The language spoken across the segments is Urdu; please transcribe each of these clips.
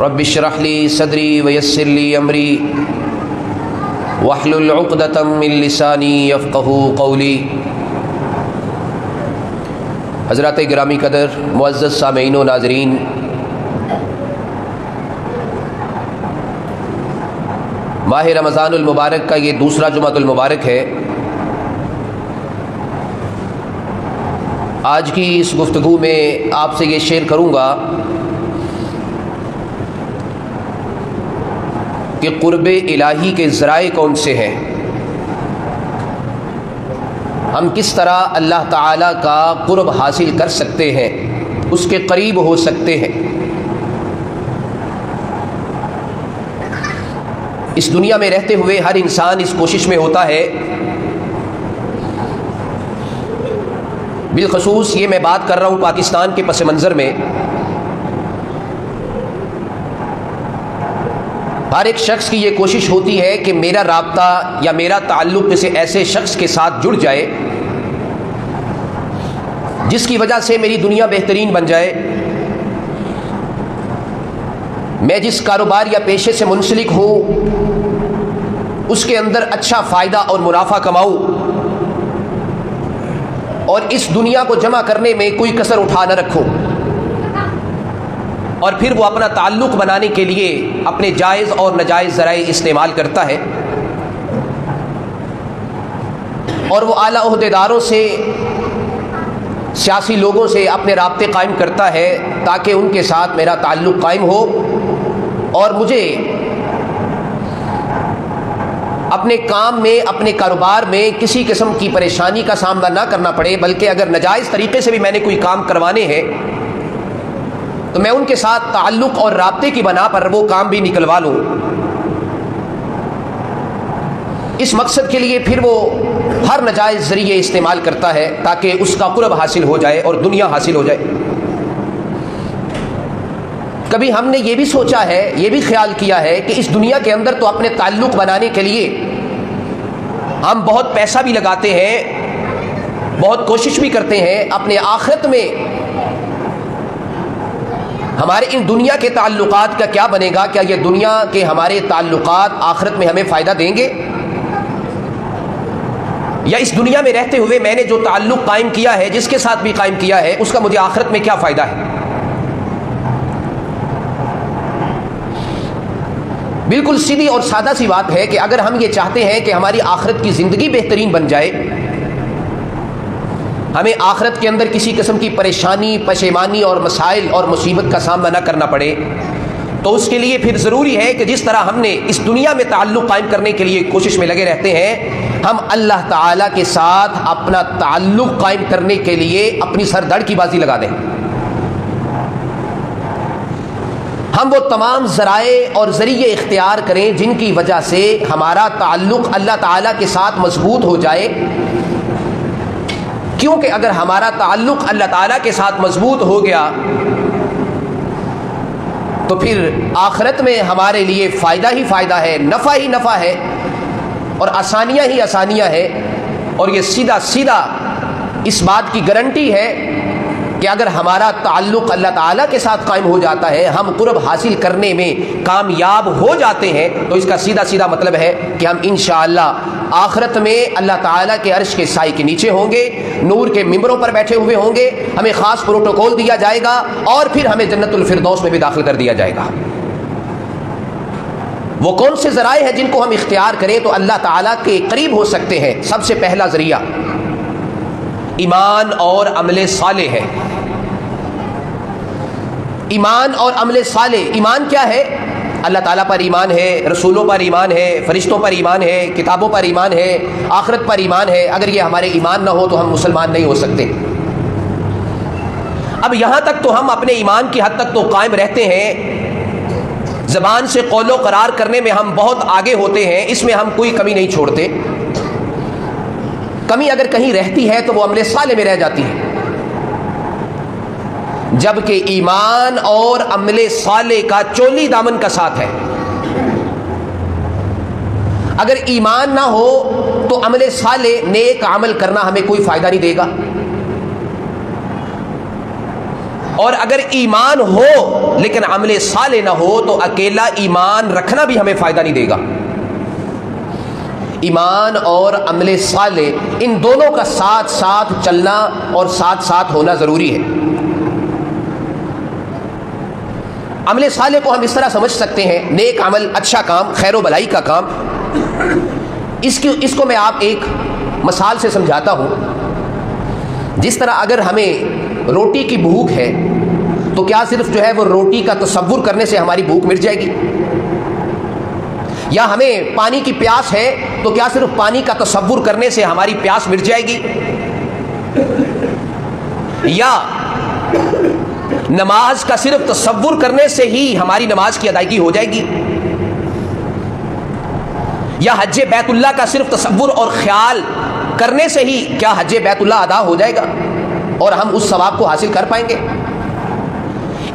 رب اشرح لي صدري ويسر لي امري واحلل عقدة من لساني يفقهوا قولي۔ حضرات گرامی قدر، معزز سامعین و ناظرین، ماہ رمضان المبارک کا یہ دوسرا جمعۃ المبارک ہے۔ آج کی اس گفتگو میں آپ سے یہ شیئر کروں گا کہ قرب الہی کے ذرائع کون سے ہیں، ہم کس طرح اللہ تعالیٰ کا قرب حاصل کر سکتے ہیں، اس کے قریب ہو سکتے ہیں۔ اس دنیا میں رہتے ہوئے ہر انسان اس کوشش میں ہوتا ہے، بالخصوص یہ میں بات کر رہا ہوں پاکستان کے پس منظر میں، ہر ایک شخص کی یہ کوشش ہوتی ہے کہ میرا رابطہ یا میرا تعلق کسی ایسے شخص کے ساتھ جڑ جائے جس کی وجہ سے میری دنیا بہترین بن جائے، میں جس کاروبار یا پیشے سے منسلک ہوں اس کے اندر اچھا فائدہ اور منافع کماؤں، اور اس دنیا کو جمع کرنے میں کوئی کسر اٹھا نہ رکھوں، اور پھر وہ اپنا تعلق بنانے کے لیے اپنے جائز اور ناجائز ذرائع استعمال کرتا ہے، اور وہ اعلیٰ عہدیداروں سے، سیاسی لوگوں سے اپنے رابطے قائم کرتا ہے تاکہ ان کے ساتھ میرا تعلق قائم ہو اور مجھے اپنے کام میں، اپنے کاروبار میں کسی قسم کی پریشانی کا سامنا نہ کرنا پڑے، بلکہ اگر ناجائز طریقے سے بھی میں نے کوئی کام کروانے ہیں تو میں ان کے ساتھ تعلق اور رابطے کی بنا پر وہ کام بھی نکلوا لوں۔ اس مقصد کے لیے پھر وہ ہر ناجائز ذریعے استعمال کرتا ہے تاکہ اس کا قرب حاصل ہو جائے اور دنیا حاصل ہو جائے۔ کبھی ہم نے یہ بھی سوچا ہے، یہ بھی خیال کیا ہے کہ اس دنیا کے اندر تو اپنے تعلق بنانے کے لیے ہم بہت پیسہ بھی لگاتے ہیں، بہت کوشش بھی کرتے ہیں، اپنے آخرت میں ہمارے ان دنیا کے تعلقات کا کیا بنے گا؟ کیا یہ دنیا کے ہمارے تعلقات آخرت میں ہمیں فائدہ دیں گے؟ یا اس دنیا میں رہتے ہوئے میں نے جو تعلق قائم کیا ہے، جس کے ساتھ بھی قائم کیا ہے، اس کا مجھے آخرت میں کیا فائدہ ہے؟ بالکل سیدھی اور سادہ سی بات ہے کہ اگر ہم یہ چاہتے ہیں کہ ہماری آخرت کی زندگی بہترین بن جائے، ہمیں آخرت کے اندر کسی قسم کی پریشانی، پشیمانی اور مسائل اور مصیبت کا سامنا نہ کرنا پڑے، تو اس کے لیے پھر ضروری ہے کہ جس طرح ہم نے اس دنیا میں تعلق قائم کرنے کے لیے کوشش میں لگے رہتے ہیں، ہم اللہ تعالیٰ کے ساتھ اپنا تعلق قائم کرنے کے لیے اپنی سر دھڑ کی بازی لگا دیں۔ ہم وہ تمام ذرائع اور ذریعے اختیار کریں جن کی وجہ سے ہمارا تعلق اللہ تعالیٰ کے ساتھ مضبوط ہو جائے، کیونکہ اگر ہمارا تعلق اللہ تعالیٰ کے ساتھ مضبوط ہو گیا تو پھر آخرت میں ہمارے لیے فائدہ ہی فائدہ ہے، نفع ہی نفع ہے، اور آسانیاں ہی آسانیاں ہیں۔ اور یہ سیدھا سیدھا اس بات کی گارنٹی ہے کہ اگر ہمارا تعلق اللہ تعالیٰ کے ساتھ قائم ہو جاتا ہے، ہم قرب حاصل کرنے میں کامیاب ہو جاتے ہیں، تو اس کا سیدھا سیدھا مطلب ہے کہ ہم انشاءاللہ آخرت میں اللہ تعالیٰ کے عرش کے سائے کے نیچے ہوں گے، نور کے ممبروں پر بیٹھے ہوئے ہوں گے، ہمیں خاص پروٹوکول دیا جائے گا اور پھر ہمیں جنت الفردوس میں بھی داخل کر دیا جائے گا۔ وہ کون سے ذرائع ہیں جن کو ہم اختیار کریں تو اللہ تعالیٰ کے قریب ہو سکتے ہیں؟ سب سے پہلا ذریعہ ایمان اور عمل صالح ہے۔ ایمان اور عمل صالح، ایمان کیا ہے؟ اللہ تعالیٰ پر ایمان ہے، رسولوں پر ایمان ہے، فرشتوں پر ایمان ہے، کتابوں پر ایمان ہے، آخرت پر ایمان ہے۔ اگر یہ ہمارے ایمان نہ ہو تو ہم مسلمان نہیں ہو سکتے۔ اب یہاں تک تو ہم اپنے ایمان کی حد تک تو قائم رہتے ہیں، زبان سے قول و قرار کرنے میں ہم بہت آگے ہوتے ہیں، اس میں ہم کوئی کمی نہیں چھوڑتے۔ کمی اگر کہیں رہتی ہے تو وہ عمل صالح میں رہ جاتی ہے، جبکہ ایمان اور عمل صالح کا چولی دامن کا ساتھ ہے۔ اگر ایمان نہ ہو تو عمل صالح، نیک عمل کرنا ہمیں کوئی فائدہ نہیں دے گا۔ اور اگر ایمان ہو لیکن عمل صالح نہ ہو تو اکیلا ایمان رکھنا بھی ہمیں فائدہ نہیں دے گا. ایمان اور عمل صالح ان دونوں کا ساتھ ساتھ چلنا اور ساتھ ساتھ ہونا ضروری ہے. عمل صالح کو ہم اس طرح سمجھ سکتے ہیں، نیک عمل، اچھا کام، خیر و بھلائی کا کام. اس کو میں آپ ایک مثال سے سمجھاتا ہوں. جس طرح اگر ہمیں روٹی کی بھوک ہے تو کیا صرف جو ہے وہ روٹی کا تصور کرنے سے ہماری بھوک مٹ جائے گی؟ یا ہمیں پانی کی پیاس ہے تو کیا صرف پانی کا تصور کرنے سے ہماری پیاس مٹ جائے گی؟ یا نماز کا صرف تصور کرنے سے ہی ہماری نماز کی ادائیگی ہو جائے گی؟ یا حج بیت اللہ کا صرف تصور اور خیال کرنے سے ہی کیا حج بیت اللہ ادا ہو جائے گا اور ہم اس ثواب کو حاصل کر پائیں گے؟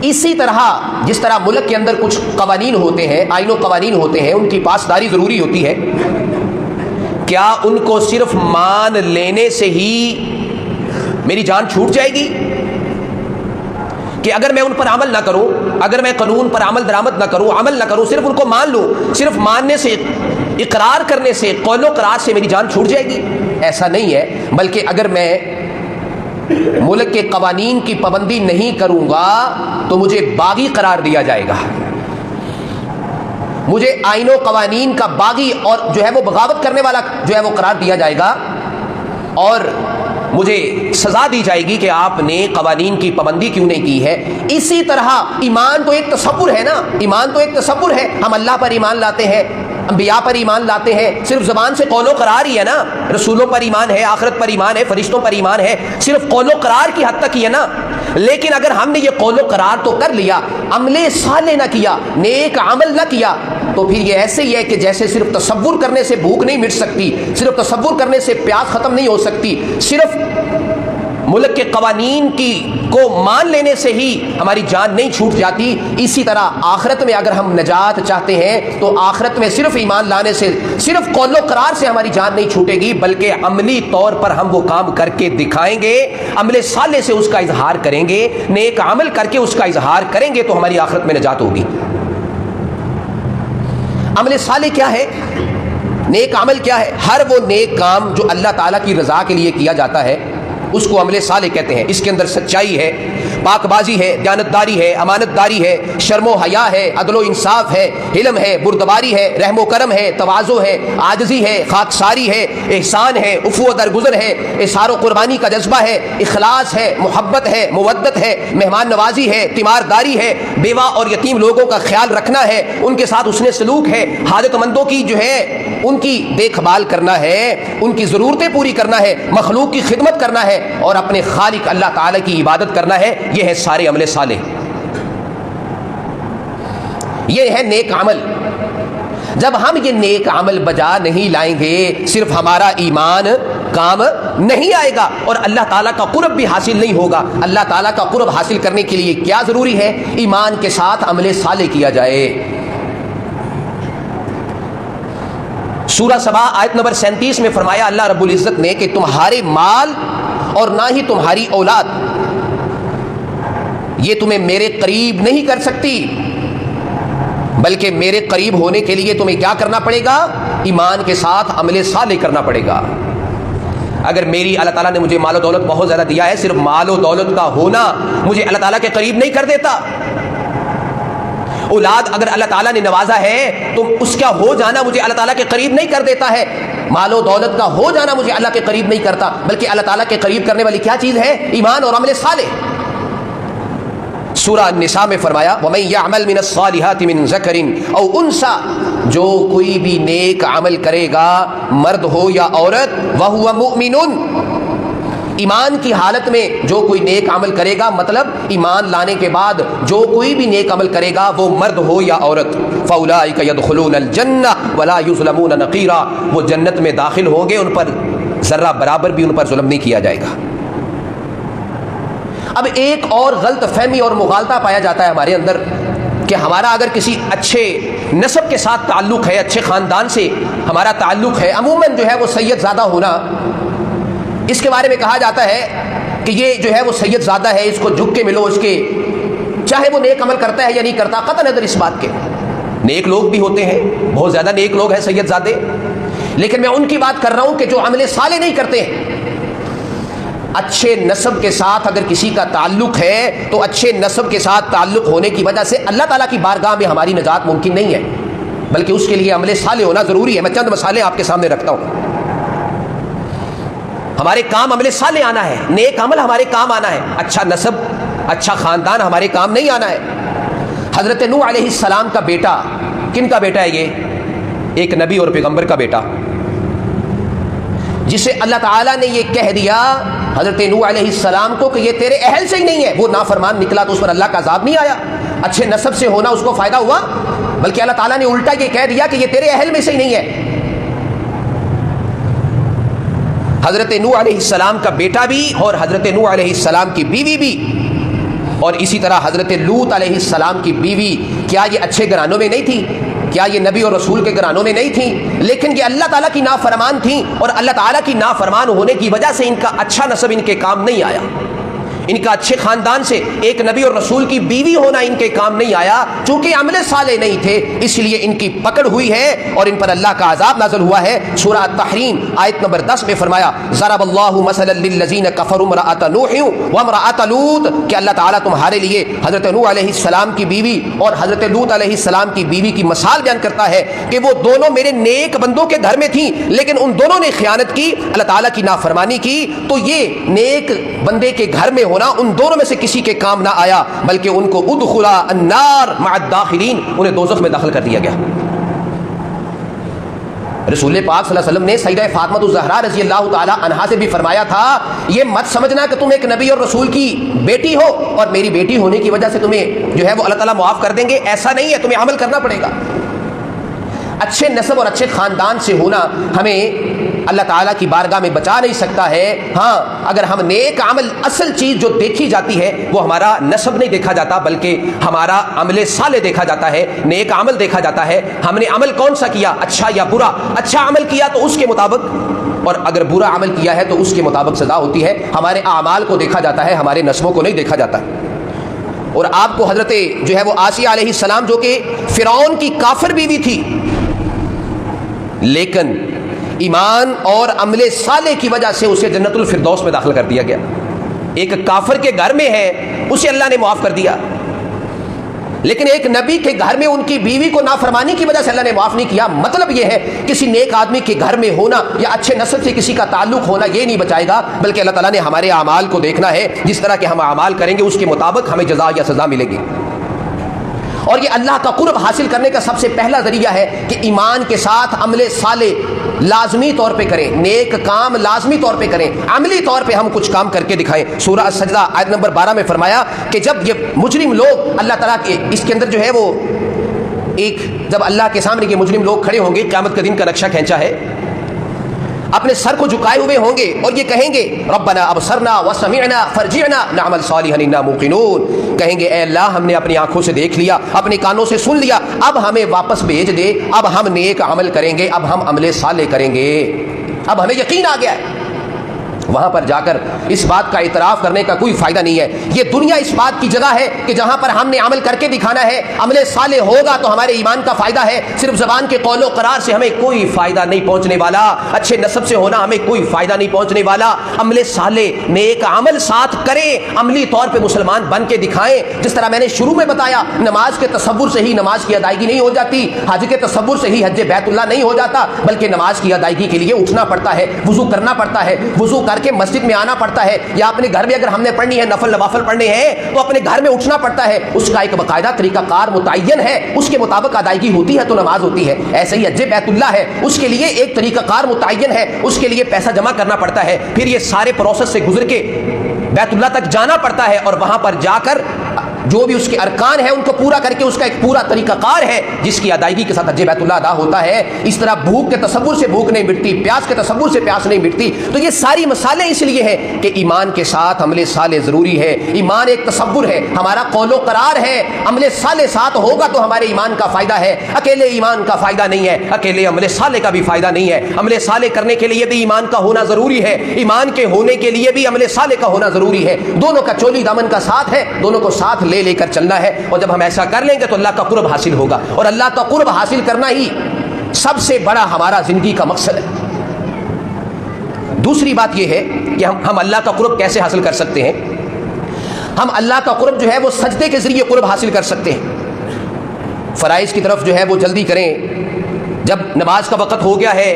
اسی طرح جس طرح ملک کے اندر کچھ قوانین ہوتے ہیں، آئین و قوانین ہوتے ہیں، ان کی پاسداری ضروری ہوتی ہے، کیا ان کو صرف مان لینے سے ہی میری جان چھوٹ جائے گی؟ کہ اگر میں ان پر عمل نہ کروں، اگر میں قانون پر عمل درآمد نہ کروں، عمل نہ کروں، صرف ان کو مان لوں، صرف ماننے سے، اقرار کرنے سے، قول و قرار سے میری جان چھوٹ جائے گی؟ ایسا نہیں ہے، بلکہ اگر میں ملک کے قوانین کی پابندی نہیں کروں گا تو مجھے باغی قرار دیا جائے گا، مجھے آئین و قوانین کا باغی اور جو ہے وہ بغاوت کرنے والا جو ہے وہ قرار دیا جائے گا، اور مجھے سزا دی جائے گی کہ آپ نے قوانین کی پابندی کیوں نہیں کی ہے. اسی طرح ایمان تو ایک تصور ہے نا، ایمان تو ایک تصور ہے. ہم اللہ پر ایمان لاتے ہیں، انبیاء پر ایمان لاتے ہیں، صرف زبان سے قول و قرار ہی ہے نا. رسولوں پر ایمان ہے، آخرت پر ایمان ہے، فرشتوں پر ایمان ہے، صرف قول و قرار کی حد تک ہی ہے نا. لیکن اگر ہم نے یہ قول و قرار تو کر لیا، عمل صالح نہ کیا، نیک عمل نہ کیا، تو پھر یہ ایسے ہی ہے کہ جیسے صرف تصور کرنے سے بھوک نہیں مٹ سکتی، صرف تصور کرنے سے پیاس ختم نہیں ہو سکتی، صرف ملک کے قوانین کو مان لینے سے ہی ہماری جان نہیں چھوٹ جاتی. اسی طرح آخرت میں اگر ہم نجات چاہتے ہیں تو آخرت میں صرف ایمان لانے سے، صرف قول و قرار سے ہماری جان نہیں چھوٹے گی، بلکہ عملی طور پر ہم وہ کام کر کے دکھائیں گے، عمل صالح سے اس کا اظہار کریں گے، نیک عمل کر کے اس کا اظہار کریں گے تو ہماری آخرت میں نجات ہوگی. عمل صالح کیا ہے؟ نیک عمل کیا ہے؟ ہر وہ نیک کام جو اللہ تعالیٰ کی رضا کے لیے کیا جاتا ہے اس کو عمل صالح کہتے ہیں. اس کے اندر سچائی ہے، پاک بازی ہے، دیانتداری ہے، امانت داری ہے، شرم و حیا ہے، عدل و انصاف ہے، علم ہے، بردباری ہے، رحم و کرم ہے، تواضع ہے، عاجزی ہے، خاکساری ہے، احسان ہے، عفو و درگزر ہے، اظہار و قربانی کا جذبہ ہے، اخلاص ہے، محبت ہے، مودت ہے، مہمان نوازی ہے، تیمارداری ہے، بیوہ اور یتیم لوگوں کا خیال رکھنا ہے، ان کے ساتھ حسن سلوک ہے، حاجت مندوں کی جو ہے ان کی دیکھ بھال کرنا ہے، ان کی ضرورتیں پوری کرنا ہے، مخلوق کی خدمت کرنا ہے اور اپنے خالق اللہ تعالی کی عبادت کرنا ہے. یہ ہے سارے عمل صالح، یہ ہے نیک عمل. جب ہم یہ نیک عمل بجا نہیں لائیں گے، صرف ہمارا ایمان کام نہیں آئے گا اور اللہ تعالیٰ کا قرب بھی حاصل نہیں ہوگا. اللہ تعالیٰ کا قرب حاصل کرنے کے لیے کیا ضروری ہے؟ ایمان کے ساتھ عمل صالح کیا جائے. سورہ سبا آیت نمبر 37 میں فرمایا اللہ رب العزت نے کہ تمہارے مال اور نہ ہی تمہاری اولاد یہ تمہیں میرے قریب نہیں کر سکتی، بلکہ میرے قریب ہونے کے لیے تمہیں کیا کرنا پڑے گا؟ ایمان کے ساتھ عمل صالح کرنا پڑے گا. اگر میری اللہ تعالیٰ نے مجھے مال و دولت بہت زیادہ دیا ہے، صرف مال و دولت کا ہونا مجھے اللہ تعالیٰ کے قریب نہیں کر دیتا. اولاد اگر اللہ تعالیٰ نے نوازا ہے تو اس کا ہو جانا مجھے اللہ تعالیٰ کے قریب نہیں کر دیتا ہے. مال و دولت کا ہو جانا مجھے اللہ کے قریب نہیں کرتا، بلکہ اللہ تعالیٰ کے قریب کرنے والی کیا چیز ہے؟ ایمان اور عمل صالح. سورہ النساء میں فرمایا وَمَن يَعْمَلْ مِنَ الصَّالِحَاتِ مِن ذَكَرٍ أَوْ أُنثَىٰ، جو کوئی بھی نیک عمل کرے گا، مرد ہو یا عورت، وَهُوَ مُؤْمِنٌ، ایمان کی حالت میں جو کوئی نیک عمل کرے گا، مطلب ایمان لانے کے بعد جو کوئی بھی نیک عمل کرے گا، وہ مرد ہو یا عورت، فَأُولَٰئِكَ يَدْخُلُونَ الْجَنَّةَ وَلَا يُظْلَمُونَ نَقِيرًا، وہ جنت میں داخل ہوں گے، ان پر ذرہ برابر بھی ان پر ظلم نہیں کیا جائے گا. اب ایک اور غلط فہمی اور مغالطہ پایا جاتا ہے ہمارے اندر کہ ہمارا اگر کسی اچھے نسب کے ساتھ تعلق ہے، اچھے خاندان سے ہمارا تعلق ہے، عموماً جو ہے وہ سید زادہ ہونا، اس کے بارے میں کہا جاتا ہے کہ یہ جو ہے وہ سید زادہ ہے، اس کو جھک کے ملو، اس کے چاہے وہ نیک عمل کرتا ہے یا نہیں کرتا، قطع نظر اس بات کے نیک لوگ بھی ہوتے ہیں، بہت زیادہ نیک لوگ ہیں سید زادے، لیکن میں ان کی بات کر رہا ہوں کہ جو عمل صالح نہیں کرتے ہیں۔ اچھے نسب کے ساتھ اگر کسی کا تعلق ہے تو اچھے نسب کے ساتھ تعلق ہونے کی وجہ سے اللہ تعالیٰ کی بارگاہ میں ہماری نجات ممکن نہیں ہے، بلکہ اس کے لیے عمل صالح ہونا ضروری ہے۔ میں چند مسالے آپ کے سامنے رکھتا ہوں۔ ہمارے کام عمل صالح آنا ہے، نیک عمل ہمارے کام آنا ہے، اچھا نسب اچھا خاندان ہمارے کام نہیں آنا ہے۔ حضرت نوح علیہ السلام کا بیٹا، کن کا بیٹا ہے یہ؟ ایک نبی اور پیغمبر کا بیٹا، جسے اللہ تعالیٰ نے یہ کہہ دیا حضرت نوح علیہ السلام کو کہ یہ تیرے اہل سے ہی نہیں ہے، وہ نافرمان نکلا تو اس پر اللہ کا عذاب نہیں آیا، اچھے نسب سے ہونا اس کو فائدہ ہوا، بلکہ اللہ تعالیٰ نے الٹا یہ کہہ دیا کہ یہ تیرے اہل میں سے ہی نہیں ہے۔ حضرت نوح علیہ السلام کا بیٹا بھی اور حضرت نوح علیہ السلام کی بیوی بھی، اور اسی طرح حضرت لوط علیہ السلام کی بیوی، کیا یہ اچھے گھرانوں میں نہیں تھی؟ کیا یہ نبی اور رسول کے گھرانوں میں نہیں تھیں؟ لیکن یہ اللہ تعالیٰ کی نافرمان تھیں، اور اللہ تعالیٰ کی نافرمان ہونے کی وجہ سے ان کا اچھا نسب ان کے کام نہیں آیا، ان کا اچھے خاندان سے ایک نبی اور رسول کی بیوی ہونا ان کے کام نہیں آیا، چونکہ عمل صالح نہیں تھے، اس لیے ان کی پکڑ ہوئی ہے اور ان پر اللہ کا عذاب نازل ہوا ہے۔ سورہ التحریم آیت نمبر 10 میں فرمایا ضرب اللہ مثلا للذین کفروا امرأۃ نوح وامرأۃ لوط، کہ اللہ تعالیٰ تمہارے لیے حضرت نوح علیہ السلام کی بیوی اور حضرت لوط علیہ السلام کی بیوی کی مثال بیان کرتا ہے کہ وہ دونوں میرے نیک بندوں کے گھر میں تھیں، لیکن ان دونوں نے خیانت کی، اللہ تعالیٰ کی نافرمانی کی، تو یہ نیک بندے کے گھر میں ہونا ان دونوں میں سے کسی کے کام نہ آیا، بلکہ ان کو ادخلا النار مع الداخلین، انہیں دوزخ میں داخل کر دیا گیا۔ رسول پاک صلی اللہ علیہ وسلم نے سیدہ فاطمہ الزہرا رضی اللہ تعالی عنہا سے بھی فرمایا تھا، یہ مت سمجھنا کہ تم ایک نبی اور رسول کی بیٹی ہو اور میری بیٹی ہونے کی وجہ سے تمہیں جو ہے وہ اللہ تعالیٰ معاف کر دیں گے، ایسا نہیں ہے، تمہیں عمل کرنا پڑے گا۔ اچھے نسب اور اچھے خاندان سے ہونا ہمیں اللہ تعالیٰ کی بارگاہ میں بچا نہیں سکتا ہے۔ ہاں، اگر ہم نیک عمل، اصل چیز جو دیکھی جاتی ہے وہ ہمارا نسب نہیں دیکھا جاتا، بلکہ ہمارا عمل صالح دیکھا جاتا ہے، نیک عمل دیکھا جاتا ہے، ہم نے عمل کون سا کیا، اچھا یا برا۔ اچھا عمل کیا تو اس کے مطابق، اور اگر برا عمل کیا ہے تو اس کے مطابق سزا ہوتی ہے۔ ہمارے اعمال کو دیکھا جاتا ہے، ہمارے نسبوں کو نہیں دیکھا جاتا۔ اور آپ کو حضرت جو ہے وہ آسیہ علیہ السلام، جو کہ فرعون کی کافر بیوی تھی، لیکن ایمان اور عمل صالح کی وجہ سے اسے جنت الفردوس میں داخل کر دیا گیا۔ ایک کافر کے گھر میں ہے، اسے اللہ نے معاف کر دیا، لیکن ایک نبی کے گھر میں ان کی بیوی کو نافرمانی کی وجہ سے اللہ نے معاف نہیں کیا۔ مطلب یہ ہے کسی نیک آدمی کے گھر میں ہونا یا اچھے نسل سے کسی کا تعلق ہونا یہ نہیں بچائے گا، بلکہ اللہ تعالیٰ نے ہمارے اعمال کو دیکھنا ہے، جس طرح کے ہم اعمال کریں گے اس کے مطابق ہمیں جزا یا سزا ملے گی۔ اور یہ اللہ کا قرب حاصل کرنے کا سب سے پہلا ذریعہ ہے کہ ایمان کے ساتھ عمل صالح لازمی طور پہ کریں، نیک کام لازمی طور پہ کریں، عملی طور پہ ہم کچھ کام کر کے دکھائیں۔ سورہ السجدہ آیت نمبر 12 میں فرمایا کہ جب یہ مجرم لوگ اللہ تعالیٰ کے اس کے اندر جو ہے وہ ایک، جب اللہ کے سامنے کے مجرم لوگ کھڑے ہوں گے، قیامت کا دن کا نقشہ کھینچا ہے، اپنے سر کو جھکائے ہوئے ہوں گے اور یہ کہیں گے ربنا ابصرنا وسمعنا فرجعنا نعمل صالحا انا موقنون، کہیں گے اے اللہ ہم نے اپنی آنکھوں سے دیکھ لیا، اپنی کانوں سے سن لیا، اب ہمیں واپس بھیج دے، اب ہم نیک عمل کریں گے، اب ہم عمل صالح کریں گے، اب ہمیں یقین آ گیا ہے۔ وہاں پر جا کر اس بات کا اعتراف کرنے کا کوئی فائدہ نہیں ہے۔ یہ دنیا اس بات کی جگہ ہے کہ جہاں پر ہم نے عمل کر کے دکھانا ہے، عمل صالح ہوگا تو ہمارے ایمان کا فائدہ ہے، صرف زبان کے قول و قرار سے ہمیں کوئی فائدہ نہیں پہنچنے والا، اچھے نسب سے ہونا ہمیں کوئی فائدہ نہیں پہنچنے والا۔ عمل صالح نیک عمل ساتھ کریں، عملی طور پہ مسلمان بن کے دکھائیں۔ جس طرح میں نے شروع میں بتایا، نماز کے تصور سے ہی نماز کی ادائیگی نہیں ہو جاتی، حج کے تصور سے ہی حج بیت اللہ نہیں ہو جاتا، بلکہ نماز کی ادائیگی کے لیے اٹھنا پڑتا ہے، وضو کرنا پڑتا ہے، وضو کر کے مسجد میں آنا پڑتا ہے، یا اپنے گھر میں اگر ہم نے پڑھنی ہے، نفل نوافل پڑھنے ہیں تو اپنے گھر میں اٹھنا پڑتا ہے، اس کا ایک باقاعدہ طریقہ کار متعین ہے، اس کے مطابق ادائیگی ہوتی ہے تو نماز ہوتی ہے۔ ایسے ہی حج بیت اللہ ہے، اس کے لیے ایک طریقہ کار متعین ہے، اس کے لیے پیسہ جمع کرنا پڑتا ہے، پھر یہ سارے پروسیس سے گزر کے بیت اللہ تک جانا پڑتا ہے، اور وہاں پر جا کر جو بھی اس کے ارکان ہیں ان کو پورا کر کے اس کا ایک پورا طریقہ کار ہے جس کی ادائیگی کے ساتھ حج بیت اللہ ادا ہوتا ہے۔ اس طرح بھوک کے تصور سے بھوک نہیں مٹتی، پیاس کے تصور سے پیاس نہیں مٹتی۔ تو یہ ساری مثالیں اس لیے ہیں کہ ایمان کے ساتھ عمل صالح ضروری ہے۔ ایمان ایک تصور ہے، ہمارا قول و قرار ہے، عمل صالح ساتھ ہوگا تو ہمارے ایمان کا فائدہ ہے، اکیلے ایمان کا فائدہ نہیں ہے، اکیلے عمل صالح کا بھی فائدہ نہیں ہے۔ عمل صالح کرنے کے لیے بھی ایمان کا ہونا ضروری ہے، ایمان کے ہونے کے لیے بھی عمل صالح کا ہونا ضروری ہے، دونوں کا چولی دامن کا ساتھ ہے، دونوں کو ساتھ لے لے کر چلنا ہے، اور جب ہم ایسا کر لیں گے تو اللہ کا قرب حاصل ہوگا، اور اللہ کا قرب حاصل کرنا ہی سب سے بڑا ہمارا زندگی کا مقصد ہے۔ دوسری بات یہ ہے کہ ہم اللہ کا قرب کیسے حاصل کر سکتے ہیں؟ ہم اللہ کا قرب جو ہے وہ سجدے کے ذریعے قرب حاصل کر سکتے ہیں۔ فرائض کی طرف جو ہے وہ جلدی کریں، جب نماز کا وقت ہو گیا ہے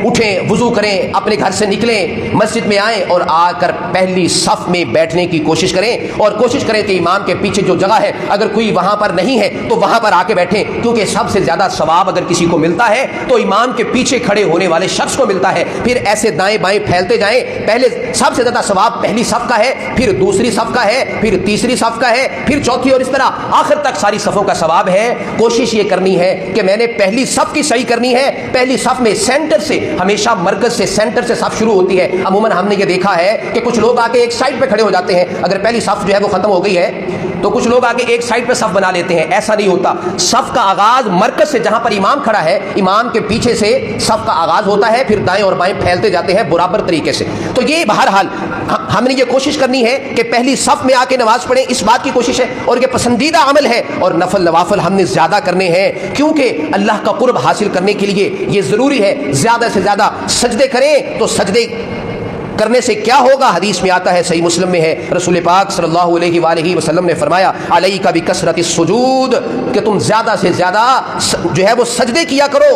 اٹھیں، وضو کریں، اپنے گھر سے نکلیں، مسجد میں آئیں اور آ کر پہلی صف میں بیٹھنے کی کوشش کریں، اور کوشش کریں کہ امام کے پیچھے جو جگہ ہے اگر کوئی وہاں پر نہیں ہے تو وہاں پر آ کے بیٹھیں، کیونکہ سب سے زیادہ ثواب اگر کسی کو ملتا ہے تو امام کے پیچھے کھڑے ہونے والے شخص کو ملتا ہے۔ پھر ایسے دائیں بائیں پھیلتے جائیں، پہلے سب سے زیادہ ثواب پہلی صف کا ہے، پھر دوسری صف کا ہے، پھر تیسری صف کا ہے، پھر چوتھی، اور اس طرح آخر تک ساری صفوں کا ثواب ہے۔ کوشش یہ کرنی ہے کہ میں نے پہلی صف کی صحیح کرنی ہے۔ پہلی صف میں سینٹر سے، ہمیشہ مرکز سے، سینٹر سے صف شروع ہوتی ہے۔ عموماً ہم نے یہ دیکھا ہے کہ کچھ لوگ آ کے ایک سائڈ پہ کھڑے ہو جاتے ہیں، اگر پہلی صف جو ہے وہ ختم ہو گئی ہے تو کچھ لوگ آگے ایک سائڈ پہ صف بنا لیتے ہیں۔ ایسا نہیں ہوتا، صف کا آغاز مرکز سے، جہاں پر امام کھڑا ہے امام کے پیچھے سے صف کا آغاز ہوتا ہے، پھر دائیں اور بائیں پھیلتے جاتے ہیں برابر طریقے سے۔ تو یہ بہرحال ہم نے یہ کوشش کرنی ہے کہ پہلی صف میں آ کے نماز پڑھیں، اس بات کی کوشش ہے، اور یہ پسندیدہ عمل ہے، اور نفل نوافل ہم نے زیادہ کرنے ہیں، کیونکہ اللہ کا قرب حاصل کرنے کے لیے یہ ضروری ہے زیادہ سے زیادہ سجدے کریں۔ تو سجدے کرنے سے کیا ہوگا؟ حدیث میں آتا ہے، صحیح مسلم میں ہے، رسول پاک صلی اللہ علیہ وآلہ وسلم نے فرمایا علیک بکثرت السجود، کہ تم زیادہ سے زیادہ جو ہے وہ سجدے کیا کرو۔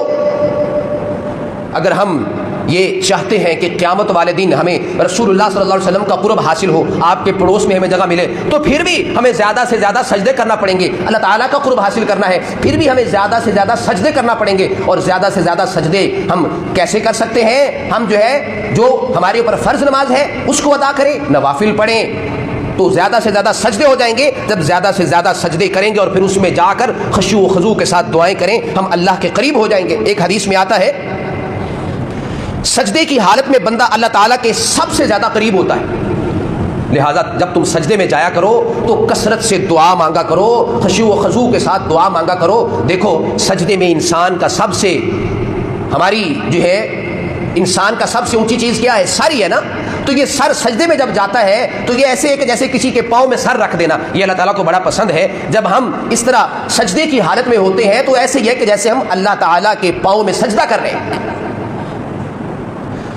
اگر ہم یہ چاہتے ہیں کہ قیامت والے دن ہمیں رسول اللہ صلی اللہ علیہ وسلم کا قرب حاصل ہو، آپ کے پڑوس میں ہمیں جگہ ملے، تو پھر بھی ہمیں زیادہ سے زیادہ سجدے کرنا پڑیں گے۔ اللہ تعالیٰ کا قرب حاصل کرنا ہے، پھر بھی ہمیں زیادہ سے زیادہ سجدے کرنا پڑیں گے۔ اور زیادہ سے زیادہ سجدے ہم کیسے کر سکتے ہیں؟ ہم جو ہمارے اوپر فرض نماز ہے اس کو ادا کریں، نوافل پڑھیں، تو زیادہ سے زیادہ سجدے ہو جائیں گے۔ جب زیادہ سے زیادہ سجدے کریں گے اور پھر اس میں جا کر خشوع و خضوع کے ساتھ دعائیں کریں، ہم اللہ کے قریب ہو جائیں گے۔ ایک حدیث میں آتا ہے سجدے کی حالت میں بندہ اللہ تعالیٰ کے سب سے زیادہ قریب ہوتا ہے، لہٰذا جب تم سجدے میں جایا کرو تو کثرت سے دعا مانگا کرو، خشوع و خضوع کے ساتھ دعا مانگا کرو۔ دیکھو سجدے میں انسان کا سب سے، ہماری جو ہے انسان کا سب سے اونچی چیز کیا ہے؟ سر ہی ہے نا۔ تو یہ سر سجدے میں جب جاتا ہے تو یہ ایسے ہے کہ جیسے کسی کے پاؤں میں سر رکھ دینا، یہ اللہ تعالیٰ کو بڑا پسند ہے۔ جب ہم اس طرح سجدے کی حالت میں ہوتے ہیں تو ایسے ہی ہے کہ جیسے ہم اللہ تعالیٰ کے پاؤں میں سجدہ کر رہے ہیں۔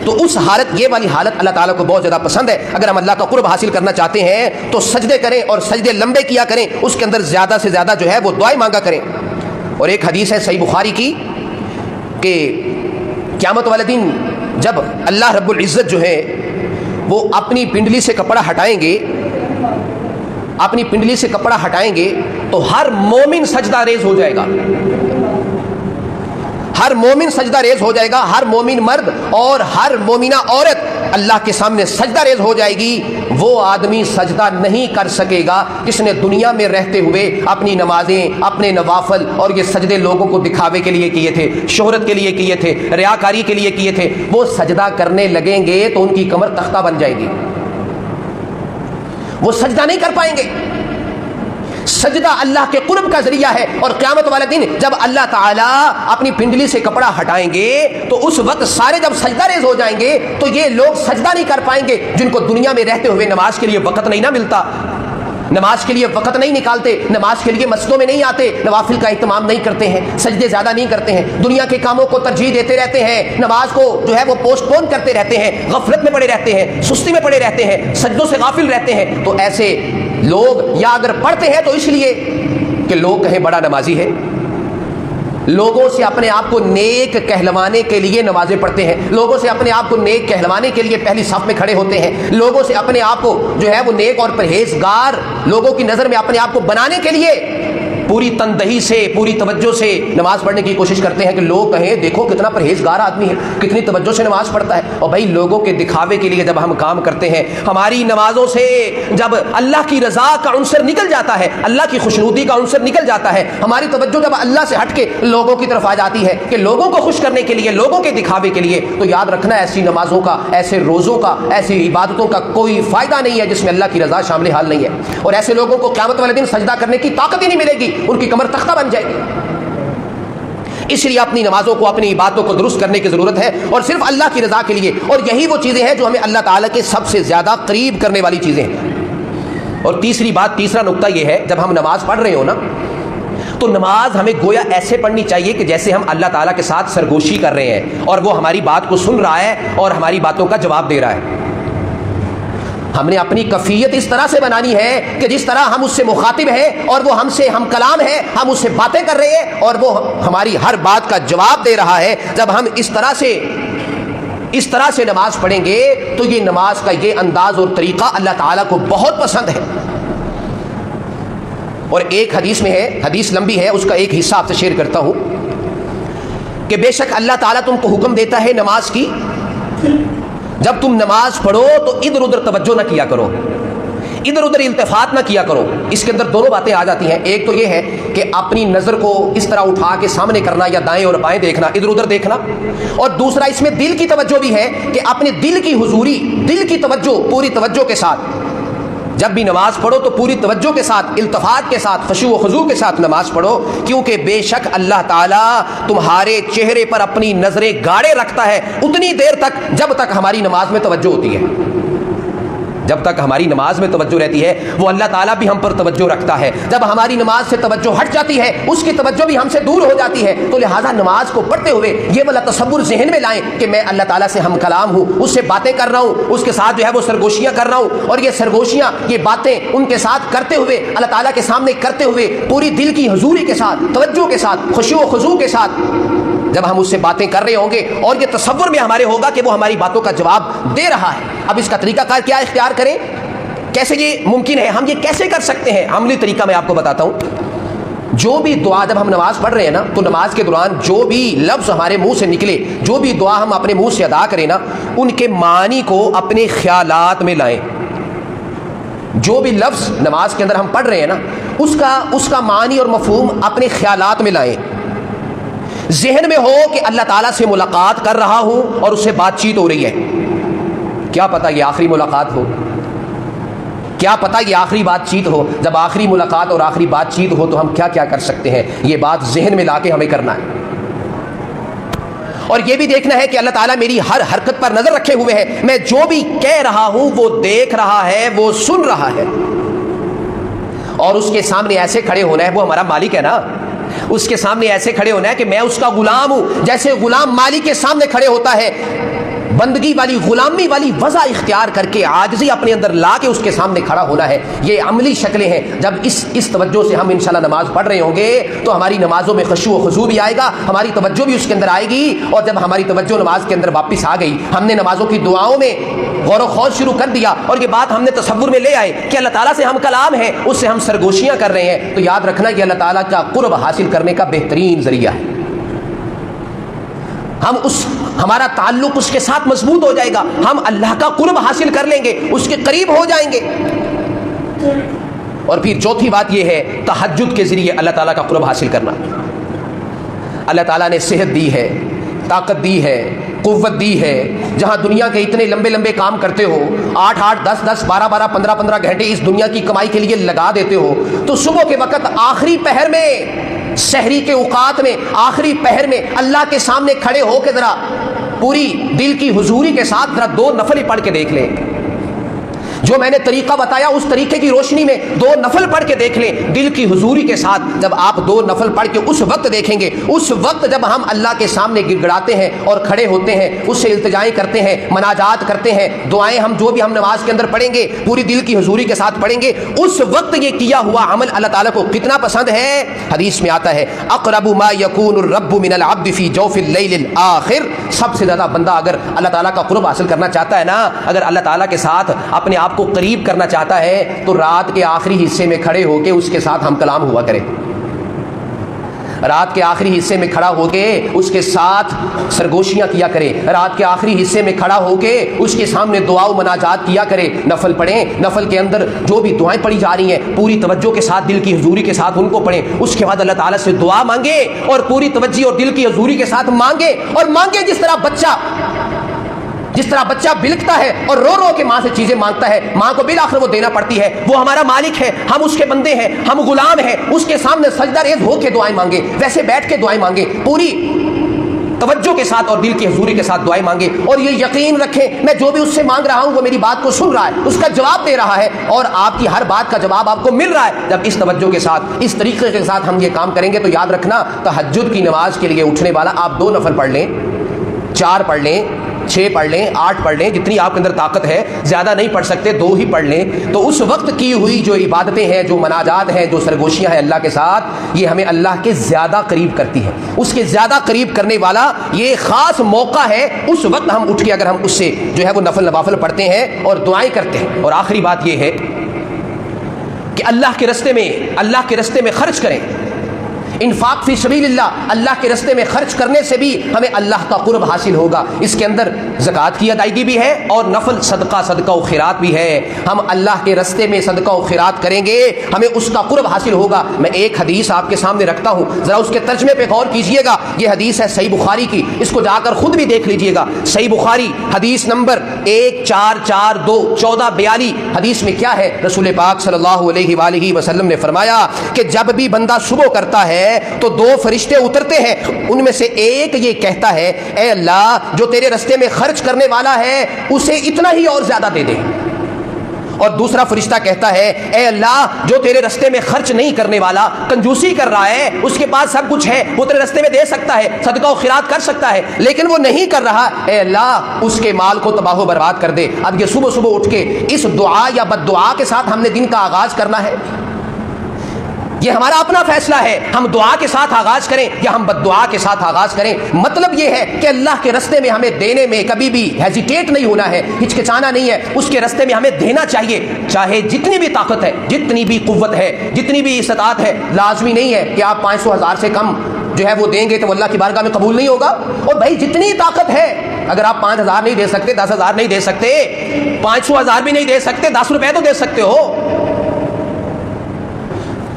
تو اس حالت، یہ والی حالت اللہ تعالیٰ کو بہت زیادہ پسند ہے۔ اگر ہم اللہ کا قرب حاصل کرنا چاہتے ہیں تو سجدے کریں، اور سجدے لمبے کیا کریں، اس کے اندر زیادہ سے زیادہ جو ہے وہ دعائیں مانگا کریں۔ اور ایک حدیث ہے صحیح بخاری کی کہ قیامت والے دن جب اللہ رب العزت جو ہے وہ اپنی پنڈلی سے کپڑا ہٹائیں گے، اپنی پنڈلی سے کپڑا ہٹائیں گے تو ہر مومن سجدہ ریز ہو جائے گا، ہر مومن سجدہ ریز ہو جائے گا، ہر مومن مرد اور ہر مومنہ عورت اللہ کے سامنے سجدہ ریز ہو جائے گی۔ وہ آدمی سجدہ نہیں کر سکے گا جس نے دنیا میں رہتے ہوئے اپنی نمازیں، اپنے نوافل اور یہ سجدے لوگوں کو دکھاوے کے لیے کیے تھے، شہرت کے لیے کیے تھے، ریاکاری کے لیے کیے تھے۔ وہ سجدہ کرنے لگیں گے تو ان کی کمر تختہ بن جائے گی، وہ سجدہ نہیں کر پائیں گے۔ سجدہ اللہ کے قرب کا ذریعہ ہے، اور قیامت والے دن جب اللہ تعالیٰ اپنی پنڈلی سے کپڑا ہٹائیں گے تو اس وقت سارے جب سجدہ ریز ہو جائیں گے تو یہ لوگ سجدہ نہیں کر پائیں گے جن کو دنیا میں رہتے ہوئے نماز کے لیے وقت نہیں نہ ملتا، نماز کے لیے وقت نہیں نکالتے، نماز کے لیے مسجدوں میں نہیں آتے، نوافل کا اہتمام نہیں کرتے ہیں، سجدے زیادہ نہیں کرتے ہیں، دنیا کے کاموں کو ترجیح دیتے رہتے ہیں، نماز کو جو ہے وہ پوسٹ پون کرتے رہتے ہیں، غفلت میں پڑے رہتے ہیں، سستی میں پڑے رہتے ہیں، سجدوں سے غافل رہتے ہیں۔ تو ایسے لوگ یا اگر پڑھتے ہیں تو اس لیے کہ لوگ کہیں بڑا نمازی ہے، لوگوں سے اپنے آپ کو نیک کہلوانے کے لیے نمازیں پڑھتے ہیں، لوگوں سے اپنے آپ کو نیک کہلوانے کے لیے پہلی صف میں کھڑے ہوتے ہیں، لوگوں سے اپنے آپ کو جو ہے وہ نیک اور پرہیزگار لوگوں کی نظر میں اپنے آپ کو بنانے کے لیے پوری تندہی سے، پوری توجہ سے نماز پڑھنے کی کوشش کرتے ہیں کہ لوگ کہیں دیکھو کتنا پرہیزگار آدمی ہے، کتنی توجہ سے نماز پڑھتا ہے۔ اور بھائی لوگوں کے دکھاوے کے لیے جب ہم کام کرتے ہیں، ہماری نمازوں سے جب اللہ کی رضا کا عنصر نکل جاتا ہے، اللہ کی خوشنودی کا عنصر نکل جاتا ہے، ہماری توجہ جب اللہ سے ہٹ کے لوگوں کی طرف آ جاتی ہے کہ لوگوں کو خوش کرنے کے لیے، لوگوں کے دکھاوے کے لیے، تو یاد رکھنا ایسی نمازوں کا، ایسے روزوں کا، ایسی عبادتوں کا کوئی فائدہ نہیں ہے جس میں اللہ کی رضا شامل حال نہیں ہے۔ اور ایسے لوگوں کو قیامت والے دن سجدہ کرنے کی طاقت ہی نہیں ملے گی، ان کی کمر تختہ بن جائے گی۔ اس لیے اپنی نمازوں کو، اپنی عبادتوں کو درست کرنے کی ضرورت ہے، اور صرف اللہ کی رضا کے لیے، اور یہی وہ چیزیں ہیں جو ہمیں اللہ تعالیٰ کے سب سے زیادہ قریب کرنے والی چیزیں ہیں۔ اور تیسری بات، تیسرا نقطہ یہ ہے، جب ہم نماز پڑھ رہے ہو نا تو نماز ہمیں گویا ایسے پڑھنی چاہیے کہ جیسے ہم اللہ تعالیٰ کے ساتھ سرگوشی کر رہے ہیں اور وہ ہماری بات کو سن رہا ہے اور ہماری باتوں کا جواب دے رہا ہے۔ ہم نے اپنی کیفیت اس طرح سے بنانی ہے کہ جس طرح ہم اس سے مخاطب ہیں اور وہ ہم سے ہم کلام ہے، ہم اس سے باتیں کر رہے ہیں اور وہ ہماری ہر بات کا جواب دے رہا ہے۔ جب ہم اس طرح سے نماز پڑھیں گے تو یہ نماز کا یہ انداز اور طریقہ اللہ تعالیٰ کو بہت پسند ہے۔ اور ایک حدیث میں ہے، حدیث لمبی ہے، اس کا ایک حصہ آپ سے شیئر کرتا ہوں کہ بے شک اللہ تعالیٰ تم کو حکم دیتا ہے نماز کی، جب تم نماز پڑھو تو ادھر ادھر توجہ نہ کیا کرو، ادھر ادھر التفات نہ کیا کرو۔ اس کے اندر دونوں باتیں آ جاتی ہیں، ایک تو یہ ہے کہ اپنی نظر کو اس طرح اٹھا کے سامنے کرنا یا دائیں اور بائیں دیکھنا، ادھر ادھر دیکھنا، اور دوسرا اس میں دل کی توجہ بھی ہے کہ اپنے دل کی حضوری، دل کی توجہ، پوری توجہ کے ساتھ جب بھی نماز پڑھو تو پوری توجہ کے ساتھ، التفات کے ساتھ، خشوع و خضوع کے ساتھ نماز پڑھو، کیونکہ بے شک اللہ تعالیٰ تمہارے چہرے پر اپنی نظریں گاڑے رکھتا ہے اتنی دیر تک جب تک ہماری نماز میں توجہ ہوتی ہے۔ جب تک ہماری نماز میں توجہ رہتی ہے وہ اللہ تعالیٰ بھی ہم پر توجہ رکھتا ہے۔ جب ہماری نماز سے توجہ ہٹ جاتی ہے اس کی توجہ بھی ہم سے دور ہو جاتی ہے۔ تو لہٰذا نماز کو پڑھتے ہوئے یہ والا تصور ذہن میں لائیں کہ میں اللہ تعالیٰ سے ہم کلام ہوں، اس سے باتیں کر رہا ہوں، اس کے ساتھ جو ہے وہ سرگوشیاں کر رہا ہوں، اور یہ سرگوشیاں، یہ باتیں ان کے ساتھ کرتے ہوئے، اللہ تعالیٰ کے سامنے کرتے ہوئے پوری دل کی حضوری کے ساتھ، توجہ کے ساتھ، خشوع و خضوع کے ساتھ جب ہم اس سے باتیں کر رہے ہوں گے اور یہ تصور میں ہمارے ہوگا کہ وہ ہماری باتوں کا جواب دے رہا ہے۔ اب اس کا طریقہ کار کیا اختیار کریں، کیسے یہ ممکن ہے، ہم یہ کیسے کر سکتے ہیں؟ عملی طریقہ میں آپ کو بتاتا ہوں۔ جو بھی دعا جب ہم نماز پڑھ رہے ہیں نا تو نماز کے دوران جو بھی لفظ ہمارے منہ سے نکلے، جو بھی دعا ہم اپنے منہ سے ادا کریں نا، ان کے معنی کو اپنے خیالات میں لائیں۔ جو بھی لفظ نماز کے اندر ہم پڑھ رہے ہیں نا اس کا معنی اور مفہوم اپنے خیالات میں لائیں۔ ذہن میں ہو کہ اللہ تعالیٰ سے ملاقات کر رہا ہوں اور اس سے بات چیت ہو رہی ہے، کیا پتہ یہ آخری ملاقات ہو، کیا پتہ یہ آخری بات چیت ہو۔ جب آخری ملاقات اور آخری بات چیت ہو تو ہم کیا کیا کر سکتے ہیں، یہ بات ذہن میں لا کے ہمیں کرنا ہے۔ اور یہ بھی دیکھنا ہے کہ اللہ تعالیٰ میری ہر حرکت پر نظر رکھے ہوئے ہے، میں جو بھی کہہ رہا ہوں وہ دیکھ رہا ہے، وہ سن رہا ہے، اور اس کے سامنے ایسے کھڑے ہونا ہے، وہ ہمارا مالک ہے نا، اس کے سامنے ایسے کھڑے ہونا ہے کہ میں اس کا غلام ہوں، جیسے غلام مالک کے سامنے کھڑے ہوتا ہے، بندگی والی، غلامی والی وضع اختیار کر کے عاجزی اپنے اندر لا کے اس کے سامنے کھڑا ہونا ہے۔ یہ عملی شکلیں ہیں۔ جب اس توجہ سے ہم انشاءاللہ نماز پڑھ رہے ہوں گے تو ہماری نمازوں میں خشوع و خضوع بھی آئے گا، ہماری توجہ بھی اس کے اندر آئے گی، اور جب ہماری توجہ نماز کے اندر واپس آ گئی، ہم نے نمازوں کی دعاؤں میں غور و خوض شروع کر دیا اور یہ بات ہم نے تصور میں لے آئے کہ اللہ تعالیٰ سے ہم کلام ہیں، اس سے ہم سرگوشیاں کر رہے ہیں، تو یاد رکھنا کہ اللہ تعالیٰ کا قرب حاصل کرنے کا بہترین ذریعہ ہے۔ ہمارا تعلق اس کے ساتھ مضبوط ہو جائے گا، ہم اللہ کا قرب حاصل کر لیں گے، اس کے قریب ہو جائیں گے۔ اور پھر چوتھی بات یہ ہے تہجد کے ذریعے اللہ تعالیٰ کا قرب حاصل کرنا۔ اللہ تعالیٰ نے صحت دی ہے، طاقت دی ہے، قوت دی ہے، جہاں دنیا کے اتنے لمبے لمبے کام کرتے ہو، 8 10 12 15 گھنٹے اس دنیا کی کمائی کے لیے لگا دیتے ہو، تو صبح کے وقت آخری پہر میں، سحری کے اوقات میں، آخری پہر میں اللہ کے سامنے کھڑے ہو کے ذرا پوری دل کی حضوری کے ساتھ ذرا 2 نفل پڑھ کے دیکھ لیں۔ جو میں نے طریقہ بتایا اس طریقے کی روشنی میں 2 نفل پڑھ کے دیکھ لیں دل کی حضوری کے ساتھ۔ جب آپ 2 نفل پڑھ کے اس وقت دیکھیں گے، اس وقت جب ہم اللہ کے سامنے گڑ گڑاتے ہیں اور کھڑے ہوتے ہیں، اس سے التجائیں کرتے ہیں، مناجات کرتے ہیں، دعائیں جو بھی ہم نماز کے اندر پڑھیں گے پوری دل کی حضوری کے ساتھ پڑھیں گے، اس وقت یہ کیا ہوا عمل اللہ تعالیٰ کو کتنا پسند ہے۔ حدیث میں آتا ہے اقرب ما یکون الرب من العبد فی جوف اللیل الاخر، سب سے زیادہ بندہ اگر اللہ تعالیٰ کا قرب حاصل کرنا چاہتا ہے نا، اگر اللہ تعالیٰ کے ساتھ اپنے آپ کو قریب کرنا چاہتا ہے تو رات کے آخری حصے میں کھڑے ہو کے اس کے ساتھ ہم کلام ہوا کریں، رات کے آخری حصے میں کھڑا ہو کے اس کے ساتھ سرگوشیاں کیا کرے، رات کے آخری حصے میں کھڑا ہو کے اس کے سامنے دعا و مناجات کیا کرے، نفل پڑھیں، نفل کے اندر جو بھی دعائیں پڑھی جا رہی ہیں پوری توجہ کے ساتھ دل کی حضوری کے ساتھ ان کو پڑھیں، اس کے بعد اللہ تعالیٰ سے دعا مانگے اور پوری توجہ اور دل کی حضوری کے ساتھ مانگے، اور مانگے جس طرح بچہ بلکتا ہے اور رو رو کے ماں سے چیزیں مانگتا ہے، ماں کو بالآخر وہ دینا پڑتی ہے، وہ ہمارا مالک ہے، ہم اس کے بندے ہیں، ہم غلام ہیں، اس کے سامنے سجدہ ریز ہو کے دعائیں مانگے، ویسے بیٹھ کے دعائیں مانگے، پوری توجہ کے ساتھ اور دل کی حضوری کے ساتھ دعائیں مانگے، اور یہ یقین رکھیں میں جو بھی اس سے مانگ رہا ہوں وہ میری بات کو سن رہا ہے، اس کا جواب دے رہا ہے، اور آپ کی ہر بات کا جواب آپ کو مل رہا ہے۔ جب اس توجہ کے ساتھ، اس طریقے کے ساتھ ہم یہ کام کریں گے تو یاد رکھنا، تہجد کی نماز کے لیے اٹھنے والا آپ 2 نفل پڑھ لیں، 4 پڑھ لیں، 6 پڑھ لیں، 8 پڑھ لیں، جتنی آپ کے اندر طاقت ہے، زیادہ نہیں پڑھ سکتے 2 ہی پڑھ لیں، تو اس وقت کی ہوئی جو عبادتیں ہیں، جو مناجات ہیں، جو سرگوشیاں ہیں اللہ کے ساتھ، یہ ہمیں اللہ کے زیادہ قریب کرتی ہیں۔ اس کے زیادہ قریب کرنے والا یہ خاص موقع ہے، اس وقت ہم اٹھ کے اگر ہم اس سے جو ہے وہ نفل نوافل پڑھتے ہیں اور دعائیں کرتے ہیں۔ اور آخری بات یہ ہے کہ اللہ کے رستے میں خرچ کریں۔ انفاق فی سبیل اللہ کے رستے میں خرچ کرنے سے بھی ہمیں اللہ کا قرب حاصل ہوگا۔ اس کے اندر زکوٰۃ کی ادائیگی بھی ہے اور نفل صدقہ و خیرات بھی ہے۔ ہم اللہ کے رستے میں صدقہ و خیرات کریں گے، ہمیں اس کا قرب حاصل ہوگا۔ میں ایک حدیث آپ کے سامنے رکھتا ہوں، ذرا اس کے ترجمے پہ غور کیجئے گا۔ یہ حدیث ہے صحیح بخاری کی، اس کو جا کر خود بھی دیکھ لیجئے گا۔ صحیح بخاری حدیث نمبر 1442 1442 حدیث میں کیا ہے؟ رسول پاک صلی اللہ علیہ وآلہ وسلم نے فرمایا کہ جب بھی بندہ صبح کرتا ہے تو 2 فرشتے اترتے ہیں، ان میں سے ایک یہ کہتا ہے اے اللہ جو تیرے رستے میں خرچ کرنے والا ہے اسے اتنا ہی اور زیادہ دے دے، اور دوسرا فرشتہ کہتا ہے اے اللہ جو تیرے رستے میں خرچ نہیں کرنے والا، کنجوسی کر رہا ہے، اس کے پاس سب کچھ ہے، وہ تیرے رستے میں دے سکتا ہے، صدقہ و خیرات کر سکتا ہے، لیکن وہ نہیں کر رہا، اے اللہ اس کے مال کو تباہ و برباد کر دے۔ اب یہ صبح اٹھ کے اس دعا یا بد دعا کے ساتھ ہم نے دن کا آغاز کرنا ہے، یہ ہمارا اپنا فیصلہ ہے، ہم دعا کے ساتھ آغاز کریں یا ہم بد دعا کے ساتھ آغاز کریں۔ مطلب یہ ہے کہ اللہ کے رستے میں ہمیں دینے میں کبھی بھی ہیزیٹیٹ نہیں ہونا ہے، ہچکچانا نہیں ہے، اس کے رستے میں ہمیں دینا چاہیے، چاہے جتنی بھی طاقت ہے، جتنی بھی قوت ہے، جتنی بھی استطاعت ہے۔ لازمی نہیں ہے کہ آپ 500 1000 سے کم جو ہے وہ دیں گے تو اللہ کی بارگاہ میں قبول نہیں ہوگا۔ اور بھائی جتنی طاقت ہے، اگر آپ 5000 نہیں دے سکتے، 10000 نہیں دے سکتے، 500 1000 بھی نہیں دے سکتے، 10 روپے تو دے سکتے ہو۔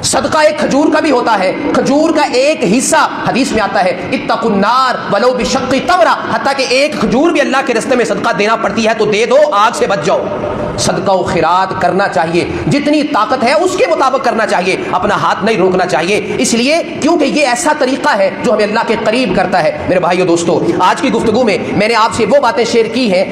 صدقہ ایک کھجور کا بھی ہوتا ہے، کھجور کا ایک حصہ حدیث میں آتا ہے اتقوا النار ولو بشق تمرہ، حتیٰ کہ ایک کھجور بھی اللہ کے راستے میں صدقہ دینا پڑتی ہے تو دے دو، آگ سے بچ جاؤ۔ صدقہ و خیرات کرنا چاہیے، جتنی طاقت ہے اس کے مطابق کرنا چاہیے، اپنا ہاتھ نہیں روکنا چاہیے، اس لیے کیونکہ یہ ایسا طریقہ ہے جو ہمیں اللہ کے قریب کرتا ہے۔ میرے بھائیو دوستو، آج کی گفتگو میں میں نے آپ سے وہ باتیں شیئر کی ہیں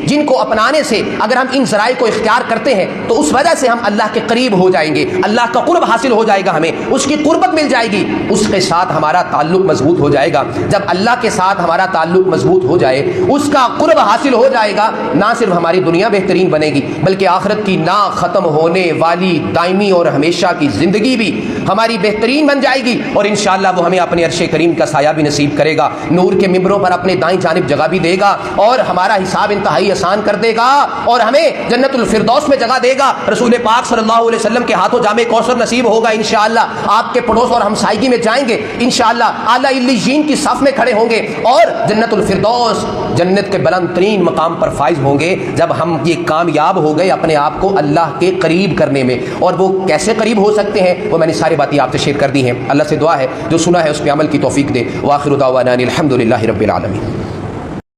جن کو اپنانے سے اگر ہم ان ذرائع کو اختیار کرتے ہیں تو اس وجہ سے ہم اللہ کے قریب ہو جائیں گے، اللہ کا قرب حاصل ہو جائے گا، ہمیں اس کی قربت مل جائے گی، اس کے ساتھ ہمارا تعلق مضبوط ہو جائے گا۔ جب اللہ کے ساتھ ہمارا تعلق مضبوط ہو جائے، اس کا قرب حاصل ہو جائے گا، نہ صرف ہماری دنیا بہترین بنے گی بلکہ آخرت کی نہ ختم ہونے والی دائمی اور ہمیشہ کی زندگی بھی ہماری بہترین بن جائے گی، اور انشاءاللہ وہ ہمیں اپنے عرش کریم کا سایہ بھی نصیب کرے گا، نور کے ممبروں پر اپنے دائیں جانب جگہ بھی دے گا، اور ہمارا حساب انتہائی آسان کر دے گا، اور ہمیں جنت الفردوس میں جگہ دے گا۔ رسول پاک صلی اللہ علیہ وسلم کے ہاتھوں جام کوثر نصیب ہوگا انشاءاللہ، آپ کے پڑوس اور ہمسائیگی میں جائیں گے انشاءاللہ، اعلیٰ علیین کی صف میں کھڑے ہوں گے، اور جنت الفردوس جنت کے بلند ترین مقام پر فائز ہوں گے جب ہم یہ کامیاب ہو گئے اپنے آپ کو اللہ کے قریب کرنے میں۔ اور وہ کیسے قریب ہو سکتے ہیں وہ میں نے ساری باتیں آپ سے شیئر کر دی ہیں۔ اللہ سے دعا ہے جو سنا ہے اس پہ عمل کی توفیق دے۔ وآخر دعوانا الحمدللہ رب العالمین۔